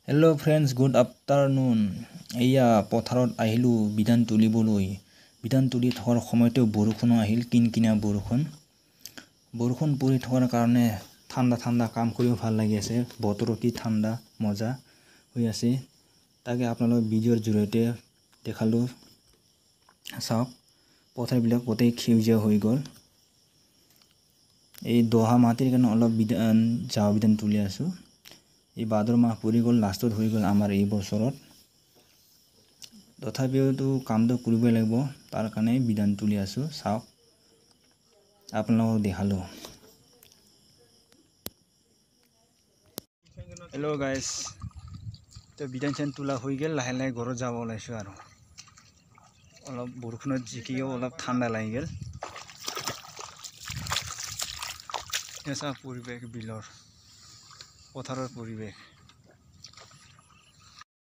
Hello friends, good afternoon. Eya পথাৰত আহিলো বিধান তুলিবলৈ। বিধান তুলি থকাৰ সময়তে বৰষুণ আহিল, কিনকিনীয়া বৰষুণ। বৰষুণ পৰি থকাৰ কাৰণে ঠাণ্ডা কাম কৰিও ভাল লাগি আছে। বতৰ কি ঠাণ্ডা মজা হৈ আছে। তাকে আপোনালোক ভিডিঅ'ৰ জৰিয়তে দেখালো। চাওক পথাৰবিলাক গোটেই সেউজীয়া হৈ গ'ল। এই দহা মাটিৰ কাৰণে অলপ বিধান তুলি আছো। এই ভাদ্ৰ মাহ পৰি গ'ল, লাষ্টত হৈ গ'ল আমাৰ এই বছৰত। তথাপিওতো কামটো কৰিবই লাগিব, তাৰ কাৰণে বিধান তুলি আছো। চাওক আপোনালোকক দেখালো। হেল্ল' গাইজ, তো বিধান তোলা হৈ গ'ল, লাহে লাহে ঘৰত যাব ওলাইছোঁ আৰু অলপ বৰষুণত জিকিও অলপ ঠাণ্ডা লাগি গ'ল। চাওক পৰিৱেশ, বিলৰ পথাৰৰ পৰিৱেশ।